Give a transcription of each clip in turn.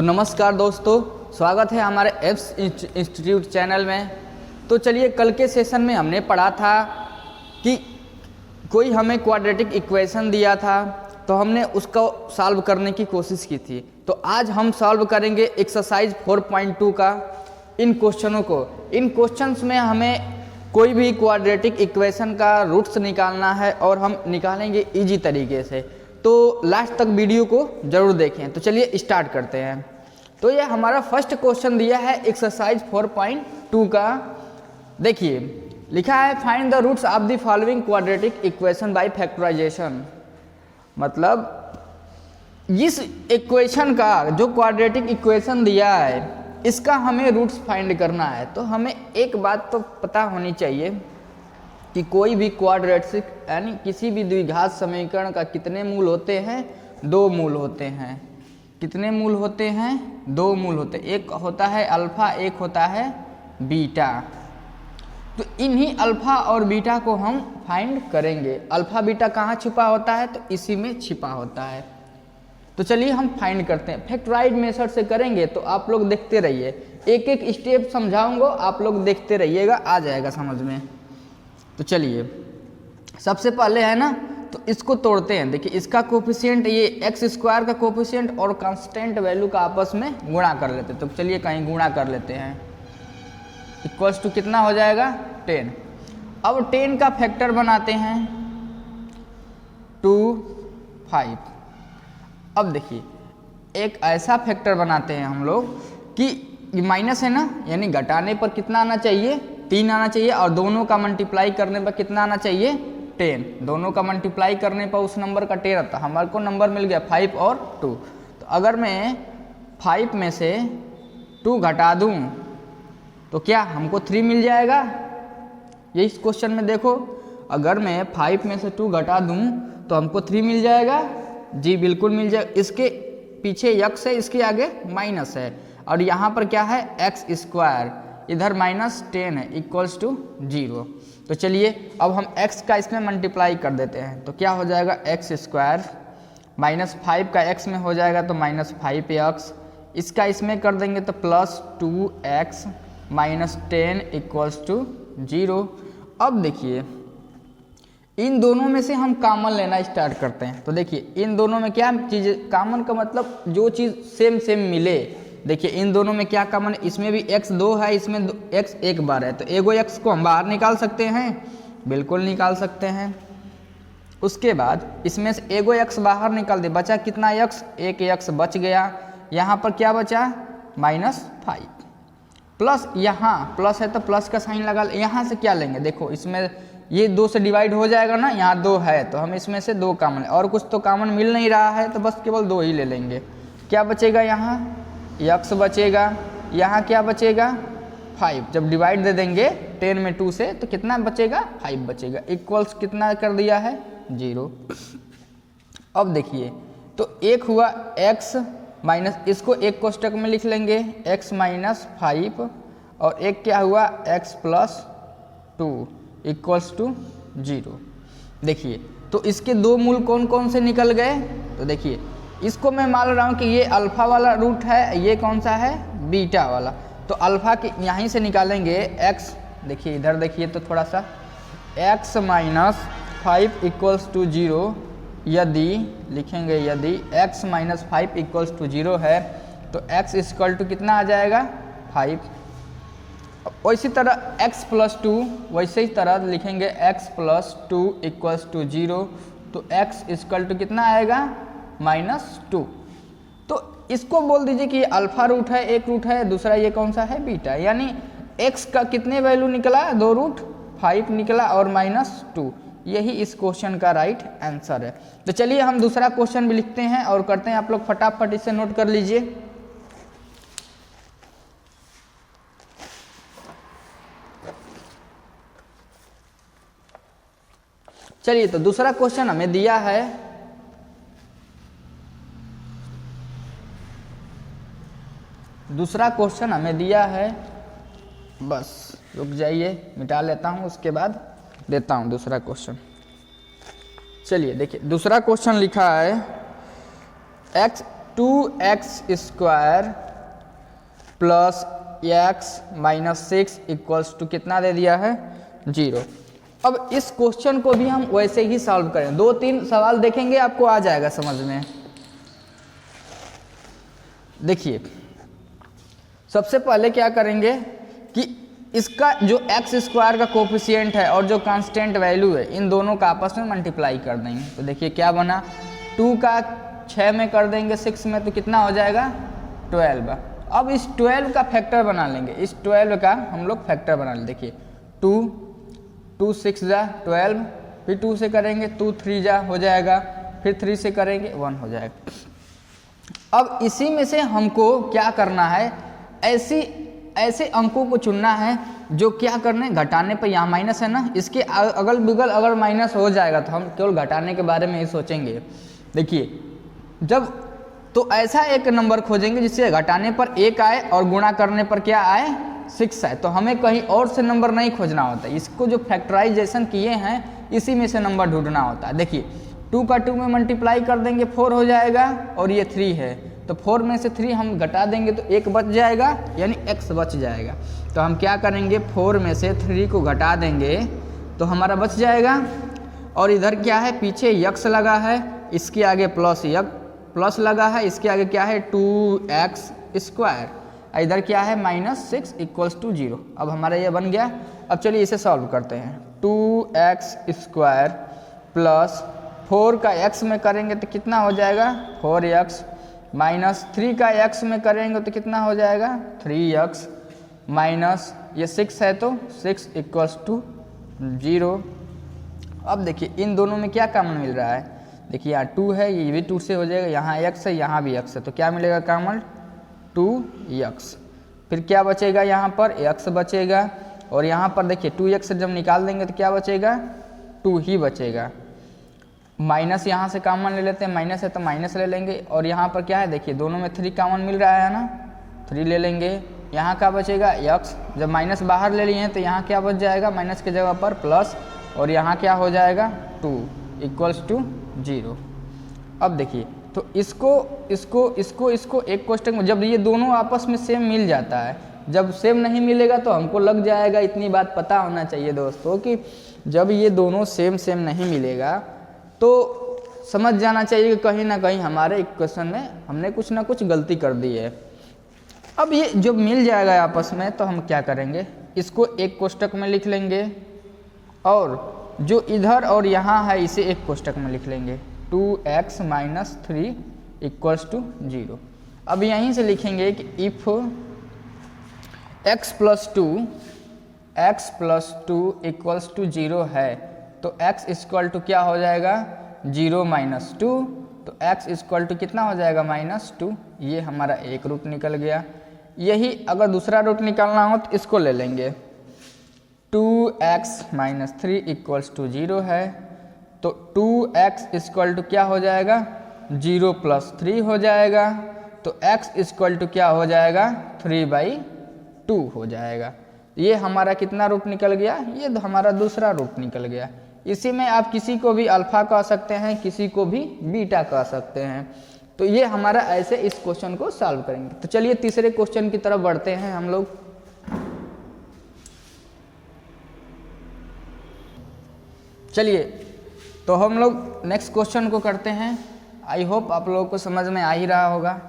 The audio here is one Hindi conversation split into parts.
तो नमस्कार दोस्तों, स्वागत है हमारे एप्स इंस्टीट्यूट चैनल में। तो चलिए, कल के सेशन में हमने पढ़ा था कि कोई हमें क्वाड्रेटिक इक्वेशन दिया था तो हमने उसको सॉल्व करने की कोशिश की थी। तो आज हम सॉल्व करेंगे एक्सरसाइज 4.2 का इन क्वेश्चनों को। इन क्वेश्चंस में हमें कोई भी क्वाड्रेटिक इक्वेशन का रूट्स निकालना है और हम निकालेंगे इजी तरीके से। तो लास्ट तक वीडियो को ज़रूर देखें। तो चलिए स्टार्ट करते हैं। तो ये हमारा फर्स्ट क्वेश्चन दिया है एक्सरसाइज 4.2 का। देखिए लिखा है find the roots of the following quadratic equation by factorization. मतलब इस इक्वेशन का जो क्वाड्रेटिक इक्वेशन दिया है इसका हमें रूट्स फाइंड करना है। तो हमें एक बात तो पता होनी चाहिए कि कोई भी क्वाड्रेटिक यानी किसी भी द्विघात समीकरण का कितने मूल होते हैं? 2 मूल होते हैं। कितने मूल होते हैं? 2 मूल होते हैं। एक होता है अल्फा, एक होता है बीटा। तो इन्हीं अल्फा और बीटा को हम फाइंड करेंगे। अल्फा बीटा कहाँ छिपा होता है? तो इसी में छिपा होता है। तो चलिए हम फाइंड करते हैं। फैक्टराइज मेथड से करेंगे तो आप लोग देखते रहिए, एक एक स्टेप समझाऊंगा, आप लोग देखते रहिएगा, आ जाएगा समझ में। तो चलिए सबसे पहले है ना, तो इसको तोड़ते हैं। देखिए इसका कोफिशिएंट, ये एक्स स्क्वायर का कोफिशिएंट और कांस्टेंट वैल्यू का आपस में गुणा कर लेते हैं। तो चलिए कहीं गुणा कर लेते हैं। इक्वल्स टू कितना हो जाएगा? 10। अब 10 का फैक्टर बनाते हैं 2, 5। अब देखिए एक ऐसा फैक्टर बनाते हैं हम लोग कि माइनस है ना, यानी घटाने पर कितना आना चाहिए? 3 आना चाहिए। और दोनों का मल्टीप्लाई करने पर कितना आना चाहिए? 10। दोनों का मल्टीप्लाई करने पर उस नंबर का 10 आता है। हमारे को नंबर मिल गया 5 और 2। तो अगर मैं 5 में से 2 घटा दूं तो क्या हमको 3 मिल जाएगा? ये इस क्वेश्चन में देखो, अगर मैं 5 में से 2 घटा दूं तो हमको 3 मिल जाएगा। जी बिल्कुल मिल जाएगा। इसके पीछे यक्स है, इसके आगे माइनस है, और यहाँ पर क्या है? एक्स स्क्वायर, इधर -10 है, इक्वल्स टू 0। तो चलिए अब हम x का इसमें मल्टीप्लाई कर देते हैं। तो क्या हो जाएगा? एक्स स्क्वायर -5 का x में हो जाएगा तो -5x, इसका इसमें कर देंगे तो +2x -10 इक्वल्स टू 0। अब देखिए इन दोनों में से हम कॉमन लेना स्टार्ट करते हैं। तो देखिए इन दोनों में क्या चीज़ कॉमन का मतलब जो चीज़ सेम सेम मिले। देखिए इन दोनों में क्या कॉमन है? इसमें भी x 2 है, इसमें x 1 बार है। तो एगो x को हम बाहर निकाल सकते हैं, बिल्कुल निकाल सकते हैं। उसके बाद इसमें से एगो x बाहर निकाल दे, बचा कितना x? 1 x बच गया। यहाँ पर क्या बचा? -5 प्लस, यहाँ प्लस है तो प्लस का साइन लगा। यहाँ से क्या लेंगे? देखो इसमें ये 2 से डिवाइड हो जाएगा ना, यहाँ 2 है तो हम इसमें से 2 कॉमन, और कुछ तो कॉमन मिल नहीं रहा है तो बस केवल 2 ही ले लेंगे। क्या बचेगा? यहाँ x बचेगा। यहाँ क्या बचेगा? 5। जब डिवाइड दे देंगे 10 में 2 से तो कितना बचेगा? 5 बचेगा। इक्वल्स कितना कर दिया है? 0। अब देखिए तो एक हुआ x माइनस, इसको एक कोष्टक में लिख लेंगे x -5, और एक क्या हुआ? x + 2 equals to 0। देखिए तो इसके 2 मूल कौन कौन से निकल गए? तो देखिए इसको मैं मान रहा हूँ कि ये अल्फा वाला रूट है, ये कौन सा है? बीटा वाला। तो अल्फा के यहीं से निकालेंगे x। देखिए इधर देखिए तो थोड़ा सा, x -5 इक्वल्स टू 0। यदि लिखेंगे, यदि x -5 इक्वल्स टू 0 है तो x इक्वल टू कितना आ जाएगा? 5। वैसी तरह x + 2, वैसे ही तरह लिखेंगे x + 2 इक्वल्स टू 0। तो x इक्वल टू कितना आएगा? -2। तो इसको बोल दीजिए कि ये अल्फा रूट है, एक रूट है, दूसरा ये कौन सा है? बीटा। यानी x का कितने वैल्यू निकला? 2 रूट 5 निकला और -2। यही इस क्वेश्चन का राइट आंसर है। तो चलिए हम दूसरा क्वेश्चन भी लिखते हैं और करते हैं। आप लोग फटाफट इसे नोट कर लीजिए। चलिए तो दूसरा क्वेश्चन हमें दिया है, दूसरा क्वेश्चन हमें दिया है, बस रुक जाइए मिटा लेता हूँ, उसके बाद देता हूँ दूसरा क्वेश्चन। चलिए देखिए दूसरा क्वेश्चन लिखा है x 2x² plus x minus 6 equals to कितना दे दिया है 0। अब इस क्वेश्चन को भी हम वैसे ही सॉल्व करें, 2-3 सवाल देखेंगे आपको आ जाएगा समझ में। देखिए सबसे पहले क्या करेंगे कि इसका जो x² का कोफिशिएंट है और जो कांस्टेंट वैल्यू है इन दोनों का आपस में मल्टीप्लाई कर देंगे। तो देखिए क्या बना, 2 का 6 में कर देंगे 6 में तो कितना हो जाएगा 12। अब इस 12 का फैक्टर बना लेंगे, इस 12 का हम लोग फैक्टर बना लेंगे। देखिए 2 6 जा 12, फिर 2 से करेंगे 2 3 जा हो जाएगा, फिर 3 से करेंगे 1 हो जाएगा। अब इसी में से हमको क्या करना है, ऐसे अंकों को चुनना है जो क्या करने, घटाने पर यहाँ माइनस है ना, इसके अगल बगल अगर माइनस हो जाएगा तो हम केवल घटाने के बारे में ही सोचेंगे। देखिए जब तो ऐसा एक नंबर खोजेंगे जिससे घटाने पर 1 आए और गुणा करने पर क्या आए 6 आए। तो हमें कहीं और से नंबर नहीं खोजना होता, इसको जो फैक्टराइजेशन किए हैं इसी में से नंबर ढूंढना होता है। देखिए 2 का 2 में मल्टीप्लाई कर देंगे 4 हो जाएगा और ये 3 है, तो 4 में से 3 हम घटा देंगे तो 1 बच जाएगा यानी x बच जाएगा। तो हम क्या करेंगे 4 में से 3 को घटा देंगे तो हमारा बच जाएगा। और इधर क्या है, पीछे यक्स लगा है, इसके आगे प्लस लगा है, इसके आगे क्या है 2x², इधर क्या है -6 इक्वल्स टू 0। अब हमारा ये बन गया। अब चलिए इसे सॉल्व करते हैं। 2x² प्लस 4 का x में करेंगे तो कितना हो जाएगा 4x, माइनस 3 का x में करेंगे तो कितना हो जाएगा 3x, माइनस ये 6 है तो 6 इक्वल्स टू 0। अब देखिए इन दोनों में क्या कॉमन मिल रहा है, देखिए यहाँ 2 है, ये भी 2 से हो जाएगा, यहाँ x है, यहाँ भी x है, तो क्या मिलेगा कॉमन 2x। फिर क्या बचेगा, यहाँ पर x बचेगा और यहाँ पर देखिए 2x जब निकाल देंगे तो क्या बचेगा 2 ही बचेगा। माइनस यहाँ से कॉमन ले लेते हैं, माइनस है तो माइनस ले लेंगे और यहाँ पर क्या है देखिए दोनों में 3 कॉमन मिल रहा है ना, 3 ले लेंगे। यहाँ क्या बचेगा x, जब माइनस बाहर ले लिए हैं तो यहाँ क्या बच जाएगा माइनस की जगह पर प्लस और यहाँ क्या हो जाएगा 2 इक्वल्स टू 0। अब देखिए तो इसको एक क्वेश्चन में जब ये दोनों आपस में सेम मिल जाता है, जब सेम नहीं मिलेगा तो हमको लग जाएगा, इतनी बात पता होना चाहिए दोस्तों कि जब ये दोनों सेम नहीं मिलेगा तो समझ जाना चाहिए कि कहीं ना कहीं हमारे इक्वेशन में हमने कुछ ना कुछ गलती कर दी है। अब ये जब मिल जाएगा आपस में तो हम क्या करेंगे, इसको एक कोष्टक में लिख लेंगे और जो इधर और यहाँ है इसे एक कोष्टक में लिख लेंगे 2x माइनस 3 इक्वल्स टू 0। अब यहीं से लिखेंगे कि if x plus 2 equals to 0 है तो x इक्वल टू क्या हो जाएगा 0 माइनस 2, तो x इक्वल टू कितना हो जाएगा -2। ये हमारा एक रूट निकल गया। यही अगर दूसरा रूट निकालना हो तो इसको ले लेंगे 2x माइनस 3 इक्वल्स टू 0 है तो 2x इक्वल टू क्या हो जाएगा 0 प्लस 3 हो जाएगा, तो x इक्वल टू क्या हो जाएगा 3/2 हो जाएगा। ये हमारा कितना रूट निकल गया, ये हमारा दूसरा रूट निकल गया। इसी में आप किसी को भी अल्फा कह सकते हैं, किसी को भी बीटा कह सकते हैं। तो ये हमारा ऐसे इस क्वेश्चन को सॉल्व करेंगे। तो चलिए तीसरे क्वेश्चन की तरफ बढ़ते हैं हम लोग। चलिए तो हम लोग नेक्स्ट क्वेश्चन को करते हैं। आई होप आप लोगों को समझ में आ ही रहा होगा,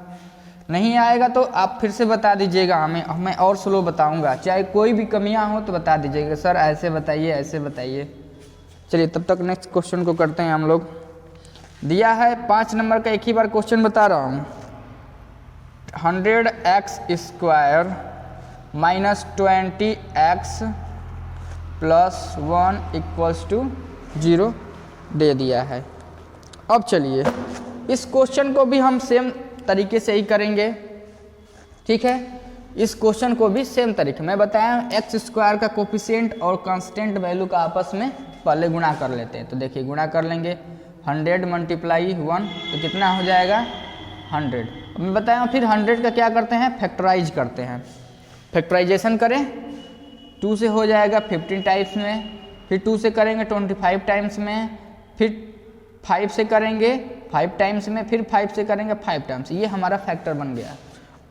नहीं आएगा तो आप फिर से बता दीजिएगा, हमें और स्लो बताऊंगा, चाहे कोई भी कमियां हो तो बता दीजिएगा, सर ऐसे बताइए ऐसे बताइए। चलिए तब तक नेक्स्ट क्वेश्चन को करते हैं हम लोग। दिया है 5 नंबर का, एक ही बार क्वेश्चन बता रहा हूँ। 100x² minus 20x plus 1 equals to 0 दे दिया है। अब चलिए इस क्वेश्चन को भी हम सेम तरीके से ही करेंगे, ठीक है। इस क्वेश्चन को भी सेम तरीके मैं बताया, x² का कोफिशिएंट और कांस्टेंट वैल्यू का आपस में पहले गुणा कर लेते हैं। तो देखिए गुणा कर लेंगे 100 मल्टीप्लाई 1 तो कितना हो जाएगा 100। मैं बताया फिर 100 का क्या करते हैं फैक्टराइज करते हैं। फैक्टराइजेशन करें 2 से हो जाएगा 15 टाइम्स में, फिर 2 से करेंगे 25 टाइम्स में, फिर 5 से करेंगे 5 टाइम्स में, फिर 5 से करेंगे 5 टाइम्स, ये हमारा फैक्टर बन गया।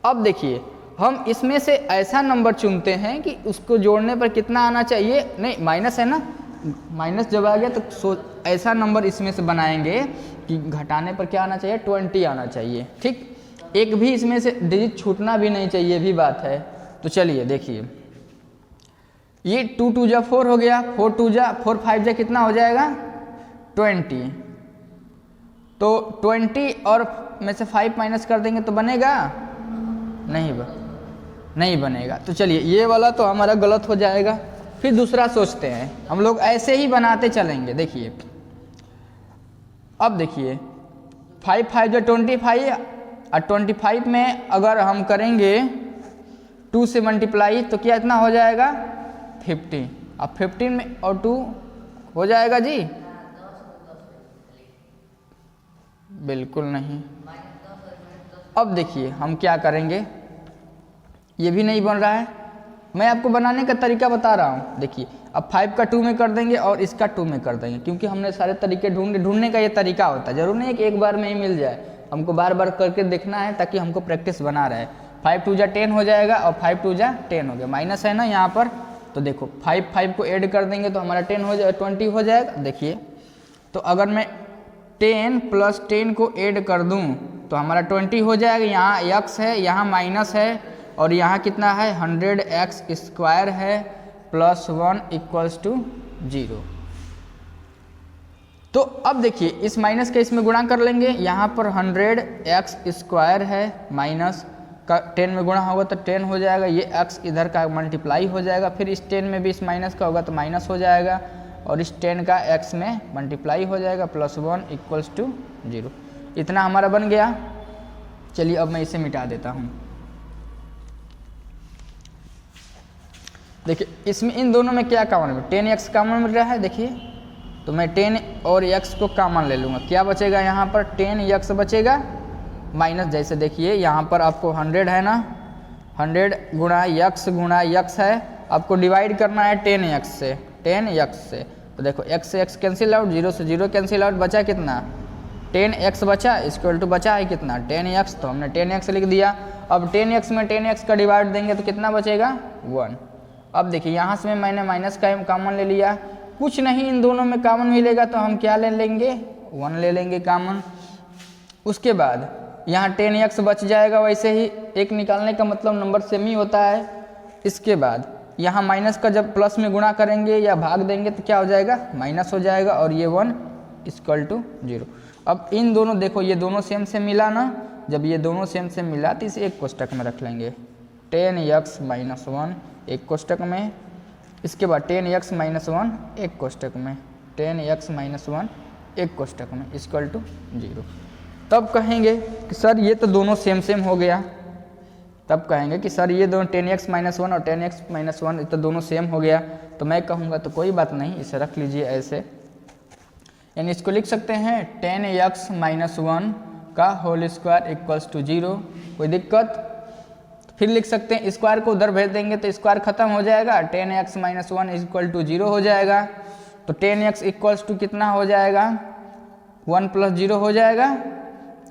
अब देखिए हम इसमें से ऐसा नंबर चुनते हैं कि उसको जोड़ने पर कितना आना चाहिए, नहीं माइनस है ना, माइनस जब आ गया तो ऐसा नंबर इसमें से बनाएंगे कि घटाने पर क्या आना चाहिए, 20 आना चाहिए। ठीक, एक भी इसमें से डिजिट छूटना भी नहीं चाहिए, भी बात है। तो चलिए देखिए, ये 2 2 जा 4 हो गया, 4 2 जा 4 5 जा कितना हो जाएगा 20। तो 20 और में से 5 माइनस कर देंगे तो बनेगा नहीं बनेगा। तो चलिए ये वाला तो हमारा गलत हो जाएगा। फिर दूसरा सोचते हैं, हम लोग ऐसे ही बनाते चलेंगे। देखिए अब देखिए 5 5 जो 25 और 25 में अगर हम करेंगे 2 से मल्टीप्लाई तो क्या इतना हो जाएगा 50। अब 15 में और 2 हो जाएगा जी, बिल्कुल नहीं। अब देखिए हम क्या करेंगे, ये भी नहीं बन रहा है। मैं आपको बनाने का तरीका बता रहा हूँ। देखिए अब 5 का 2 में कर देंगे और इसका 2 में कर देंगे, क्योंकि हमने सारे तरीके ढूंढने का ये तरीका होता है। जरूर नहीं है कि एक बार में ही मिल जाए, हमको बार बार करके देखना है ताकि हमको प्रैक्टिस बना रहे। 5 2 जा 10 हो जाएगा और 5 2 जा 10 हो गया, माइनस है ना यहाँ पर। तो देखो 5 5 को ऐड कर देंगे तो हमारा 10 हो जाएगा, 20 हो जाएगा। देखिए तो अगर मैं 10 + 10 को ऐड कर दूँ तो हमारा 20 हो जाएगा। यहाँ x है, यहाँ माइनस है और यहाँ कितना है 100x² है +1 = 0। तो अब देखिए इस माइनस के इसमें गुणा कर लेंगे। यहाँ पर 100x² है, माइनस का 10 में गुणा होगा तो 10 हो जाएगा। ये x इधर का मल्टीप्लाई हो जाएगा, फिर इस 10 में भी इस माइनस का होगा तो माइनस हो जाएगा और इस 10 का x में मल्टीप्लाई हो जाएगा +1 = 0। इतना हमारा बन गया। चलिए अब मैं इसे मिटा देता हूँ। देखिए इसमें इन दोनों में क्या कॉमन है, 10x कॉमन मिल रहा है। देखिए तो मैं 10 और x को कॉमन ले लूँगा, क्या बचेगा यहाँ पर 10x बचेगा माइनस। जैसे देखिए यहाँ पर आपको 100 है ना, 100 गुणा x है, आपको डिवाइड करना है 10x से, 10x से। तो देखो x से x कैंसिल आउट, 0 से 0 कैंसिल आउट, बचा कितना 10x बचा, इक्वल टू बचा है कितना 10x। तो हमने 10x लिख दिया। अब 10x में 10x का डिवाइड देंगे तो कितना बचेगा 1। अब देखिए यहाँ से मैंने माइनस का कॉमन ले लिया, कुछ नहीं इन दोनों में कॉमन मिलेगा तो हम क्या ले लेंगे 1 ले लेंगे कॉमन। उसके बाद यहाँ 10x बच जाएगा, वैसे ही एक निकालने का मतलब नंबर सेम ही होता है। इसके बाद यहाँ माइनस का जब प्लस में गुणा करेंगे या भाग देंगे तो क्या हो जाएगा माइनस हो जाएगा और ये 1 = 0। अब इन दोनों देखो ये दोनों सेम से मिला ना, जब ये दोनों सेम से मिला तो इसे एक कोष्टक में रख लेंगे, 10x - 1 एक कोष्टक में। इसके बाद 10x - 1 एक कोष्टक में, 10x - 1 एक कोष्टक में = 0। तब कहेंगे कि सर ये तो दोनों सेम हो गया। तब कहेंगे कि सर ये दोनों 10x - 1 और 10x - 1 तो दोनों सेम हो गया। तो मैं कहूँगा तो कोई बात नहीं, इसे रख लीजिए ऐसे, यानी इसको लिख सकते हैं 10x - 1 का होल स्क्वायर = 0। कोई दिक्कत? फिर लिख सकते हैं स्क्वायर को उधर भेज देंगे तो स्क्वायर खत्म हो जाएगा, 10x - 1 = 0 हो जाएगा। तो 10x = कितना हो जाएगा 1 + 0 हो जाएगा।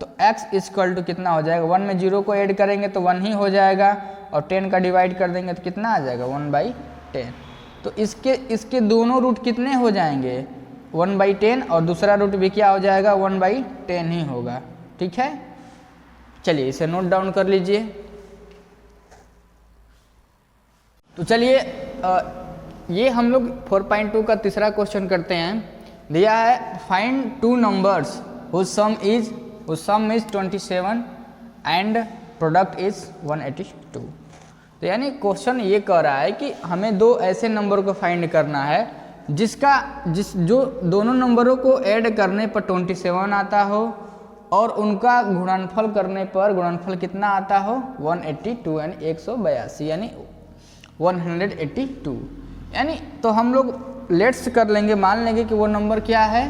तो x = कितना हो जाएगा, 1 में 0 को ऐड करेंगे तो 1 ही हो जाएगा और 10 का डिवाइड कर देंगे तो कितना आ जाएगा 1/10। तो इसके दोनों रूट कितने हो जाएंगे 1/10 और दूसरा रूट भी क्या हो जाएगा 1/10 ही होगा। ठीक है, चलिए इसे नोट डाउन कर लीजिए। तो चलिए ये हम लोग 4.2 का तीसरा क्वेश्चन करते हैं। दिया है find 2 numbers whose sum is 27 and product is 182। तो यानी क्वेश्चन ये कह रहा है कि हमें दो ऐसे नंबर को फाइंड करना है जो दोनों नंबरों को ऐड करने पर 27 आता हो और उनका गुणनफल करने पर गुणनफल कितना आता हो 182 यानी 182 यानी 182। यानी तो हम लोग लेट्स कर लेंगे, मान लेंगे कि वो नंबर क्या है,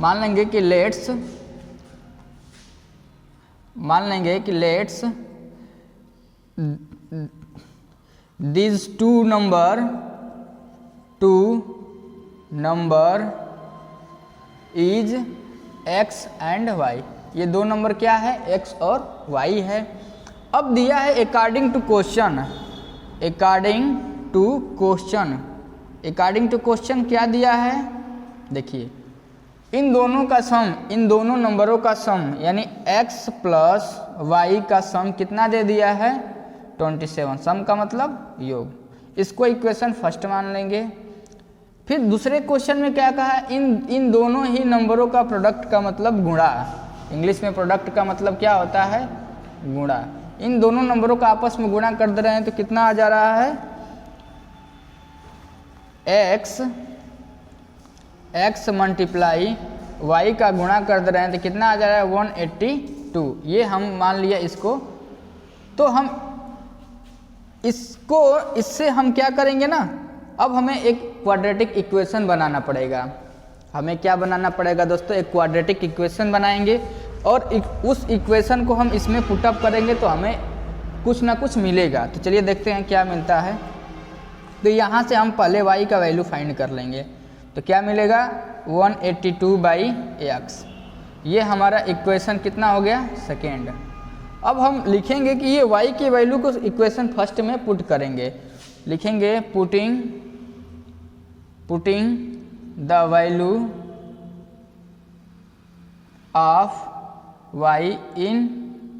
मान लेंगे कि let's these two number is x and y। ये दो नंबर क्या है, x और y है। अब दिया है according to question, according to question, according to question क्या दिया है, देखिए इन दोनों का सम, इन दोनों नंबरों का सम यानी x प्लस वाई का सम कितना दे दिया है 27। सम का मतलब योग। इसको इक्वेशन फर्स्ट मान लेंगे। फिर दूसरे क्वेश्चन में क्या कहा है, इन दोनों ही नंबरों का प्रोडक्ट का मतलब गुणा। इंग्लिश में प्रोडक्ट का मतलब क्या होता है, गुणा। इन दोनों नंबरों का आपस में गुणा कर दे रहे हैं तो कितना आ जा रहा है, x मल्टीप्लाई y का गुणा कर दे रहे हैं तो कितना आ जा रहा है 182। ये हम मान लिया इसको। तो हम इसको, इससे हम क्या करेंगे ना, अब हमें एक क्वाड्रेटिक इक्वेशन बनाना पड़ेगा। हमें क्या बनाना पड़ेगा दोस्तों, एक क्वाड्रेटिक इक्वेशन बनाएंगे और उस इक्वेशन को हम इसमें पुटअप करेंगे तो हमें कुछ ना कुछ मिलेगा। तो चलिए देखते हैं क्या मिलता है। तो यहाँ से हम पहले y का वैल्यू फाइंड कर लेंगे। तो क्या मिलेगा 182/x। ये हमारा इक्वेशन कितना हो गया, सेकेंड। अब हम लिखेंगे कि ये y की वैल्यू को इक्वेशन फर्स्ट में पुट करेंगे। लिखेंगे putting the value of y in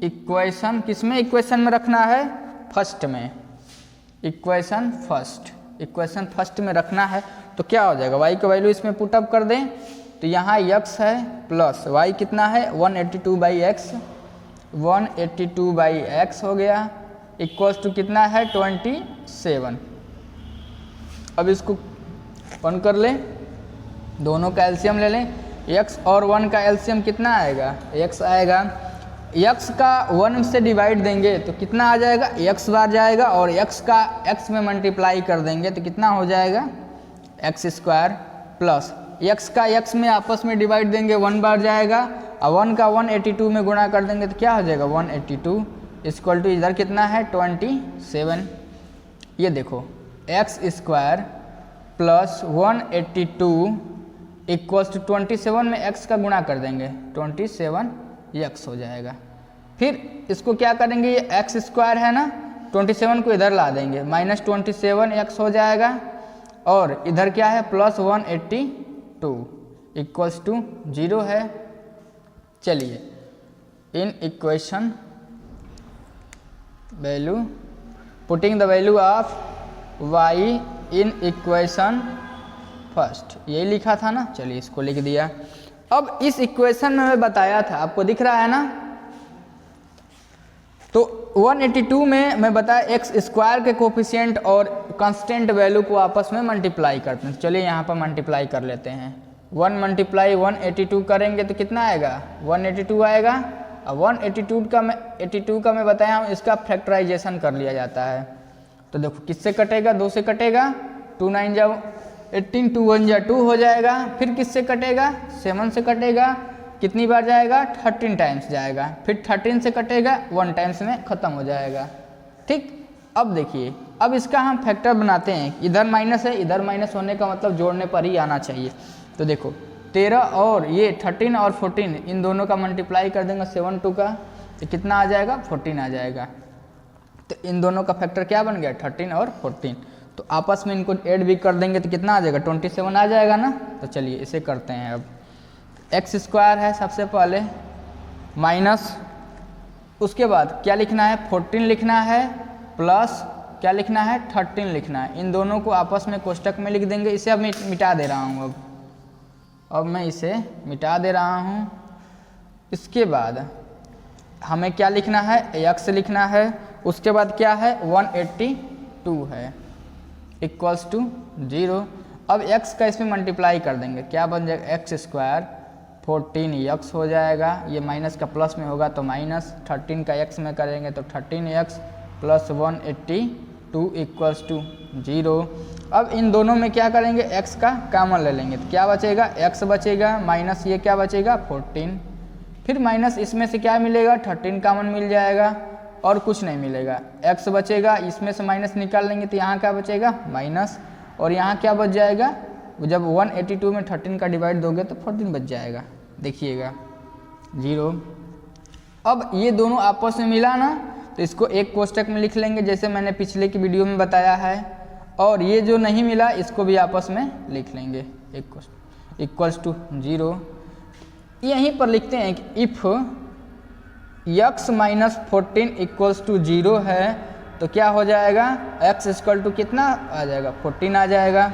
equation, किसमें इक्वेशन में रखना है, फर्स्ट में, इक्वेशन फर्स्ट में रखना है। तो क्या हो जाएगा, y का वैल्यू इसमें पुटअप कर दें तो यहाँ x है प्लस y कितना है 182/x, 182/x हो गया इक्वल्स टू कितना है 27। अब इसको 1 कर लें, दोनों का एलसीएम ले लें। x और 1 का एलसीएम कितना आएगा, x आएगा। x का 1 से डिवाइड देंगे तो कितना आ जाएगा, x बार जाएगा और x का x में मल्टीप्लाई कर देंगे तो कितना हो जाएगा x² प्लस x का x में आपस में डिवाइड देंगे 1 बार जाएगा और 1 का 182 में गुणा कर देंगे तो क्या हो जाएगा 182 इक्वल टू इधर कितना है 27। ये देखो x² प्लस 182 इक्वल्स टू 27 में x का गुणा कर देंगे 27x हो जाएगा। फिर इसको क्या करेंगे, ये x² है ना, 27 को इधर ला देंगे -27x हो जाएगा और इधर क्या है प्लस 182 इक्वल्स टू 0 है। चलिए in equation value, putting the value of y in equation first, यही लिखा था ना, चलिए इसको लिख दिया। अब इस इक्वेशन में मैं बताया था, आपको दिख रहा है ना, तो 182 में मैं बताया x² के कोफिशिएंट और कांस्टेंट वैल्यू को आपस में मल्टीप्लाई करते हैं। चलिए यहाँ पर मल्टीप्लाई कर लेते हैं। 1 मल्टीप्लाई 182 करेंगे तो कितना आएगा 182 आएगा। अब 182 का मैं बताया हूँ, इसका फैक्टराइजेशन कर लिया जाता है। तो देखो किससे कटेगा, 2 से कटेगा, 2 9 जा 18, 2 1 जा 2 हो जाएगा। फिर किससे कटेगा, 7 से कटेगा, कितनी बार जाएगा 13 टाइम्स जाएगा। फिर 13 से कटेगा 1 टाइम्स में ख़त्म हो जाएगा। ठीक, अब देखिए, अब इसका हम फैक्टर बनाते हैं। इधर माइनस है, इधर माइनस होने का मतलब जोड़ने पर ही आना चाहिए। तो देखो 13 और ये 13 और 14 इन दोनों का मल्टीप्लाई कर देंगे 7 2 का, तो कितना आ जाएगा 14 आ जाएगा। तो इन दोनों का फैक्टर क्या बन गया 13 और 14। तो आपस में इनको ऐड भी कर देंगे तो कितना आ जाएगा 27 आ जाएगा ना। तो चलिए इसे करते हैं। अब x² है सबसे पहले माइनस, उसके बाद क्या लिखना है 14 लिखना है प्लस क्या लिखना है 13 लिखना है। इन दोनों को आपस में कोष्टक में लिख देंगे। इसे अब मिटा दे रहा हूँ। अब मैं इसे मिटा दे रहा हूँ। इसके बाद हमें क्या लिखना है x लिखना है, उसके बाद क्या है 182 है इक्वल्स टू 0। अब x का इसमें मल्टीप्लाई कर देंगे, क्या बन जाएगा x² 14x हो जाएगा। ये माइनस का प्लस में होगा तो माइनस, 13 का x में करेंगे तो 13x प्लस 182 इक्वल्स टू 0। अब इन दोनों में क्या करेंगे x का कॉमन ले लेंगे तो क्या बचेगा x बचेगा माइनस ये क्या बचेगा 14। फिर माइनस इसमें से क्या मिलेगा 13 कॉमन मिल जाएगा और कुछ नहीं मिलेगा। x बचेगा, इसमें से माइनस निकाल लेंगे तो यहाँ क्या बचेगा माइनस, और यहाँ क्या बच जाएगा जब 182 में 13 का डिवाइड दोगे तो 14 बच जाएगा, देखिएगा 0। अब ये दोनों आपस में मिला ना, तो इसको एक कोष्टक में लिख लेंगे जैसे मैंने पिछले की वीडियो में बताया है, और ये जो नहीं मिला इसको भी आपस में लिख लेंगे एक कोष्टक इक्वल्स टू 0। यहीं पर लिखते हैं कि if x minus 14 equals to 0 है तो क्या हो जाएगा, x इक्वल टू कितना आ जाएगा, 14 आ जाएगा।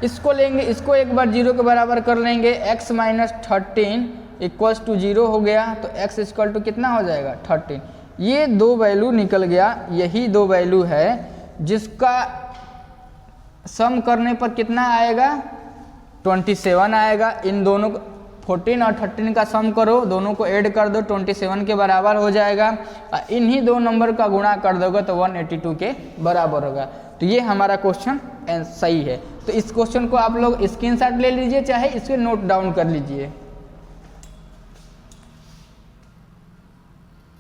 इसको लेंगे, इसको एक बार 0 के बराबर कर लेंगे, x माइनस 13 इक्वल्स टू 0 हो गया तो x इक्वल टू कितना हो जाएगा, 13। ये दो वैल्यू निकल गया, यही दो वैल्यू है जिसका सम करने पर कितना आएगा, 27 आएगा। इन दोनों 14 और 13 का सम करो, दोनों को ऐड कर दो, 27 के बराबर हो जाएगा। और इन्हीं दो नंबर का गुणा कर दोगे तो 182 के बराबर होगा। तो ये हमारा क्वेश्चन सही है। तो इस क्वेश्चन को आप लोग स्क्रीनशॉट ले लीजिए, चाहे इसको नोट डाउन कर लीजिए।